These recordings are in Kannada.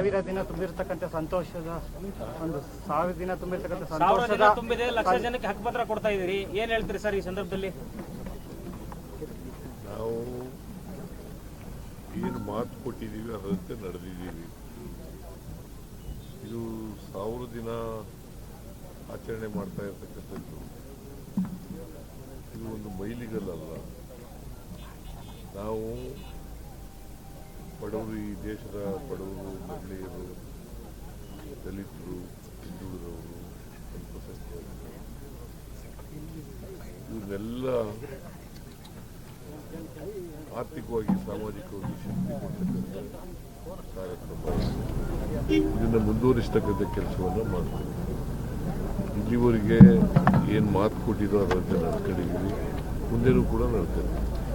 1000 ದಿನ ತುಂಬಿರ್ತಕ್ಕಂಥ ಸಂತೋಷದ ಒಂದು 1000 ದಿನ ತುಂಬಿರ್ತಕ್ಕಂಥ ಸಂತೋಷದ ತುಂಬಿದೆ, ಲಕ್ಷ ಜನಕ್ಕೆ ಹಕ್ಕುಪತ್ರ ಕೊಡ್ತಾ ಇದೀರಿ, ಏನ್ ಹೇಳ್ತೀರಿ ಸರ್ ಈ ಸಂದರ್ಭದಲ್ಲಿ? ನಾವು ಏನು ಮಾತು ಕೊಟ್ಟಿದ್ದೀವಿ ಅದರಂತೆ ನಡೆದಿದ್ದೀವಿ. ಇದು 1000 ದಿನ ಆಚರಣೆ ಮಾಡ್ತಾ ಇರ್ತಕ್ಕಂಥದ್ದು ಇದು ಒಂದು ಮೈಲಿಗಲ್ಲಲ್ಲ. ನಾವು ಬಡವರು, ಈ ದೇಶದ ಬಡವರು, ಮಹಿಳೆಯರು, ದಲಿತರು, ಹಿಂದುಳಿದವರು, ಅಲ್ಪಸಂಖ್ಯಾತರು ಇವನ್ನೆಲ್ಲ ಆರ್ಥಿಕವಾಗಿ, ಸಾಮಾಜಿಕವಾಗಿ ಶಕ್ತಿ ಕೊಡ್ತಕ್ಕಂಥ ಕಾರ್ಯಕ್ರಮ. ಇದನ್ನು ಮುಂದುವರಿಸ್ತಕ್ಕಂಥ ಕೆಲಸವನ್ನು ಮಾಡ್ತೀವಿ. ಇಲ್ಲಿವರೆಗೆ ಏನು ಮಾತು ಕೊಟ್ಟಿರೋ ಅದರಂತೆ ನಡ್ಕೊಂಡಿದ್ದೀವಿ, ಮುಂದೆನೂ ಕೂಡ ನಡ್ತೀವಿ.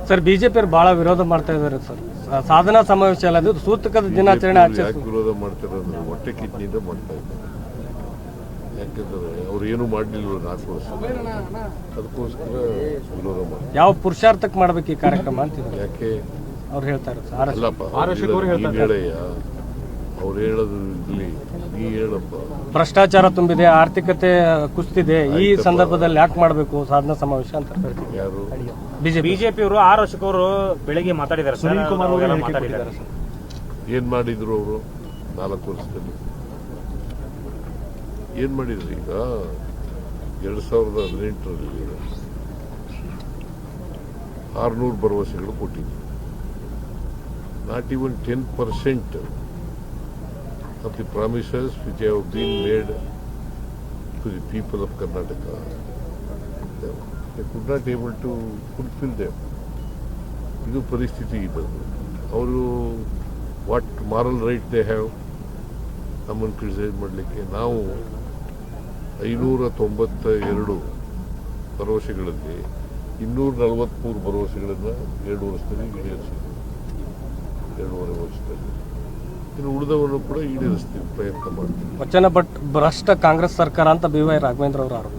ಸರ್, ಬಿಜೆಪಿ ಬಹಳ ವಿರೋಧ ಮಾಡ್ತಾ ಇದ್ದಾರೆ ಸರ್. ಸಾಧನಾ ಸಮಾವೇಶ ಅಲ್ಲ, ಅದು ಸೂತಕದ ದಿನಾಚರಣೆ ಯಾಕೆ ವಿರೋಧ ಮಾಡ್ತಾರೆ ಅಂದ್ರೆ ಹೊಟ್ಟೆ ಕಿಚ್ಚಿನಿಂದ ಮಾಡ್ತಾ ಇದ್ದಾರೆ. ಯಾಕೆಂದ್ರೆ ಅವ್ರು ಏನು ಮಾಡಲಿಲ್ಲ 4 ವರ್ಷ, ಅದಕ್ಕೋಸ್ಕರ ವಿರೋಧ ಮಾಡ್ತಾರೆ. ಯಾವ ಪುರುಷಾರ್ಥಕ್ಕೆ ಮಾಡ್ಬೇಕು ಈ ಕಾರ್ಯಕ್ರಮ ಅಂತಿದ್ದಾರೆ. ಯಾಕೆ ಅವ್ರು ಹೇಳ್ತಾರೆ ಸರ್. ಅಲ್ಲಪ್ಪ, ಹೇಳಯ್ಯ, ಅವ್ರು ಹೇಳೋದು ಇಲ್ಲಿ ನೀ ಹೇಳಪ್ಪ. ಭ್ರಷ್ಟಾಚಾರ ತುಂಬಿದೆ, ಆರ್ಥಿಕತೆ ಕುಸಿದಿದೆ, ಈ ಸಂದರ್ಭದಲ್ಲಿ ಯಾಕೆ ಮಾಡಬೇಕು ಸಾಧನಾ ಸಮಾವೇಶ ಅಂತ ಯಾರು? ಬಿಜೆಪಿ ಅವರು 6 ವರ್ಷಕ್ಕವರು ಬೆಳಿಗ್ಗೆ ಮಾತಾಡಿದ್ದಾರೆ. ಸುನೀಲ್ ಕುಮಾರ್ ಅವರು ಮಾತಾಡಿದ್ದಾರೆ. ಏನ್ ಮಾಡಿದ್ರು ಅವರು 4 ವರ್ಷದಲ್ಲಿ? ಏನ್ ಮಾಡಿದ್ರು? ಈಗ 2018ರಲ್ಲಿ 600 ಭರವಸೆಗಳು ಕೊಟ್ಟಿದ್ರು. Not even 10% of the promises which have been made to the people of Karnataka, they could not able to fulfill them. ಇದು ಪರಿಸ್ಥಿತಿ ಬಂದು ಅವರು what moral right they have ನಮ್ಮನ್ನು ಕ್ರಿಟಿಸೈಸ್ ಮಾಡಲಿಕ್ಕೆ? ನಾವು 592 ಭರವಸೆಗಳಲ್ಲಿ 243 ಭರವಸೆಗಳನ್ನು 2 ವರ್ಷದಲ್ಲಿ ಈಡೇರಿಸಿದ್ವಿ. 2.5 ವರ್ಷದಲ್ಲಿ ಇನ್ನು ಉಳಿದವನ್ನು ಕೂಡ ಈಡೇರಿಸ್ತೀವಿ, ಪ್ರಯತ್ನ ಮಾಡ್ತೀವಿ. ವಚನ ಭ್ರಷ್ಟ ಕಾಂಗ್ರೆಸ್ ಸರ್ಕಾರ ಅಂತ BY ರಾಘವೇಂದ್ರ ಅವರು ಆರೋಪ.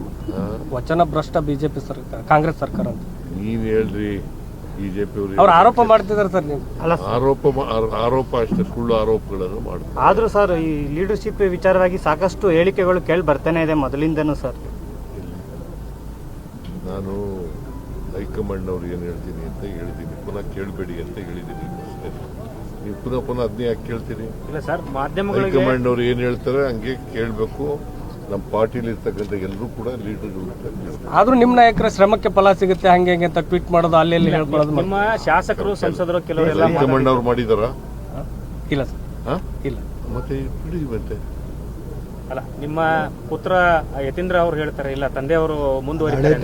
ವಚನ ಭ್ರಷ್ಟ ಬಿಜೆಪಿ ಸರ್ಕಾರ, ಕಾಂಗ್ರೆಸ್ ಸರ್ಕಾರ ಅಂತ ನೀನ್ ಹೇಳ್ರಿ. ಬಿಜೆಪಿ ಅವ್ರು ಆರೋಪ ಮಾಡ್ತಿದ್ದಾರೆ ಸರ್. ನೀವು ಆರೋಪ ಅಷ್ಟೇ, ಸುಳ್ಳು ಆರೋಪಗಳನ್ನು ಮಾಡ್ತಾರೆ. ಆದ್ರೂ ಸರ್, ಈ ಲೀಡರ್ಶಿಪ್ ವಿಚಾರವಾಗಿ ಸಾಕಷ್ಟು ಹೇಳಿಕೆಗಳು ಕೇಳಿ ಬರ್ತಾನೆ ಇದೆ ಮೊದಲಿಂದನೂ ಸರ್. ನಾನು ಹೈಕಮಾಂಡ್ ಅವ್ರು ಏನು ಹೇಳ್ತೀನಿ ಅಂತ ಹೇಳಿದ್ದೀನಿ, ಪುನಃ ಕೇಳಬೇಡಿ ಅಂತ ಹೇಳಿದ್ದೀನಿ ಅಷ್ಟೇ. ನೀವು ಪುನಃ ಅದನ್ನೇ ಯಾಕೆ ಕೇಳ್ತೀರಿ? ಇಲ್ಲ ಸರ್, ಮಾಧ್ಯಮಗಳಿಗೆ ಹೈಕಮಾಂಡ್ ಅವ್ರು ಏನು ಹೇಳ್ತಾರೆ ಹಂಗೆ ಕೇಳಬೇಕು. ನಮ್ಮ ಪಾರ್ಟಿಲಿ ಇರ್ತಕ್ಕಂಥ ಎಲ್ಲರೂ ಕೂಡ ಲೀಡರ್ಗಳು. ಆದ್ರೂ ನಿಮ್ಮ ನಾಯಕರ ಶ್ರಮಕ್ಕೆ ಫಲ ಸಿಗುತ್ತೆ ಹಂಗೆ ಹಂಗೆ ಅಂತ ಟ್ವೀಟ್ ಮಾಡೋದು, ಅಲ್ಲಿ ಹೇಳ್ಕೊಳ್ಳೋದು. ನಿಮ್ಮ ಶಾಸಕರು, ಸಂಸದರು ಕೆಲವರೆಲ್ಲ ಹೈಕಮಾಂಡ್ ಅವ್ರು ಮಾಡಿದಾರ? ಇಲ್ಲ ಸರ್, ಇಲ್ಲ. ಮತ್ತೆ ಬಿಡಿ. ಮತ್ತೆ ಅಲ್ಲ, ನಿಮ್ಮ ಪುತ್ರ ಯತೀಂದ್ರ ಅವರು ಹೇಳ್ತಾರೆ, ಇಲ್ಲ ತಂದೆಯವರು ಮುಂದುವರಿತಾರೆ,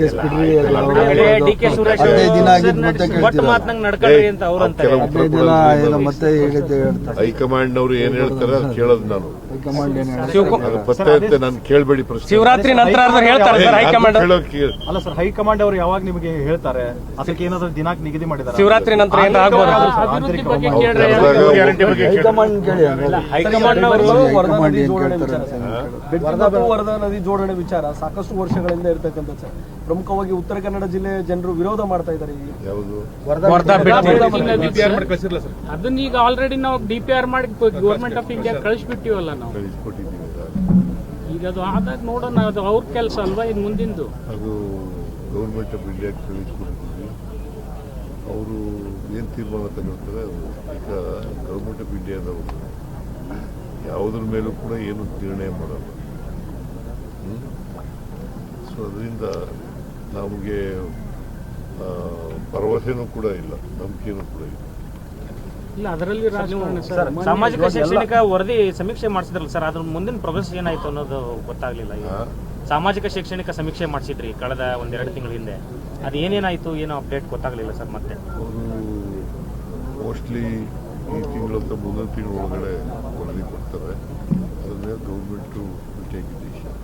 DK ಸುರೇಶ್ ಒಟ್ಟು ಮಾತನಾಗ ನಡ್ಕೊಳ್ಳಿ ಅಂತ ಅವ್ರು ಅಂತಾರೆ. ಹೈಕಮಾಂಡ್ ಅವರು ಏನ್ ಹೇಳ್ತಾರೆ ಅದು ಕೇಳೋದು ನಾನು. ನಾನು ಕೇಳಬೇಡಿ ಪ್ರಶ್ನೆ. ಶಿವರಾತ್ರಿ ನಂತರ ಹೇಳ್ತಾರೆ ಸರ್ ಹೈಕಮಾಂಡ್. ಅಲ್ಲ ಸರ್, ಹೈಕಮಾಂಡ್ ಅವರು ಯಾವಾಗ ನಿಮಗೆ ಹೇಳ್ತಾರೆ? ಅದಕ್ಕೆ ಏನಾದ್ರು ದಿನಾಂಕ ನಿಗದಿ ಮಾಡಿದ್ದಾರೆ? ಶಿವರಾತ್ರಿ ನಂತರ ಏನಾದ್ರು ಆಗ್ಬೋದು? ಹೈಕಮಾಂಡ್ ಅವರು ವರದಾ ನದಿ ಜೋಡಣೆ ವಿಚಾರ ಸಾಕಷ್ಟು ವರ್ಷಗಳಿಂದ ಇರತಕ್ಕಂಥ ಸರ್. ಪ್ರಮುಖವಾಗಿ ಉತ್ತರ ಕನ್ನಡ ಜಿಲ್ಲೆಯ ಜನರು ವಿರೋಧ ಮಾಡ್ತಾ ಇದ್ದಾರೆ. ಅದನ್ನ ಈಗ ಆಲ್ರೆಡಿ ನಾವು DPR ಮಾಡಿ ಗವರ್ಮೆಂಟ್ ಆಫ್ ಇಂಡಿಯಾ ಕಳಿಸ್ಬಿಟ್ಟಿವಲ್ಲ ನಾವು. ಈಗ ಅದು ಆದಾಗ ನೋಡೋಣ, ಅದು ಅವ್ರ ಕೆಲಸ ಅಲ್ವಾ ಇದು ಮುಂದಿಂದು. ಅದು ಗವರ್ಮೆಂಟ್ ಆಫ್ ಇಂಡಿಯಾ ಕಳಿಸ್ಕೊಡ್ತೀವಿ. ಅವರು ಏನು ತೀರ್ಮಾನ ತಗೊಳ್ತಾರೆ. ಈಗ ಗವರ್ಮೆಂಟ್ ಆಫ್ ಇಂಡಿಯಾದವರು ಯಾವುದ್ರ ಮೇಲೂ ಕೂಡ ಏನು ನಿರ್ಣಯ ಮಾಡಲ್ಲ. ಸೊ ಅದರಿಂದ ನಮಗೆ ಭರವಸೆನೂ ಕೂಡ ಇಲ್ಲ, ನಂಬಿಕೆನೂ ಕೂಡ ಇಲ್ಲ. ಇಲ್ಲ, ಅದರಲ್ಲಿ ಸಾಮಾಜಿಕ ಶೈಕ್ಷಣಿಕ ವರದಿ ಸಮೀಕ್ಷೆ ಮಾಡಿಸಿದ್ರಲ್ಲ ಸರ್, ಅದ್ರ ಮುಂದಿನ ಪ್ರೋಗ್ರೆಸ್ ಏನಾಯ್ತು ಅನ್ನೋದು ಗೊತ್ತಾಗ್ಲಿಲ್ಲ. ಸಾಮಾಜಿಕ ಶೈಕ್ಷಣಿಕ ಸಮೀಕ್ಷೆ ಮಾಡಿಸಿದ್ರಿ ಕಳೆದ 1-2 ತಿಂಗಳ ಹಿಂದೆ, ಅದು ಏನೇನಾಯ್ತು ಏನೋ ಅಪ್ಡೇಟ್ ಗೊತ್ತಾಗ್ಲಿಲ್ಲ ಸರ್. ಮತ್ತೆ ಅವರು ಮೋಸ್ಟ್ಲಿ ಈ ತಿಂಗಳು ಅಥವಾ ಮುಂದಿನ ತಿಂಗಳ ಒಳಗಡೆ ವರದಿ ಕೊಡ್ತಾರೆ. ಅದನ್ನೇ ಗೌರ್ಮೆಂಟು ಟೇಕ್ ಡಿಸಿಷನ್.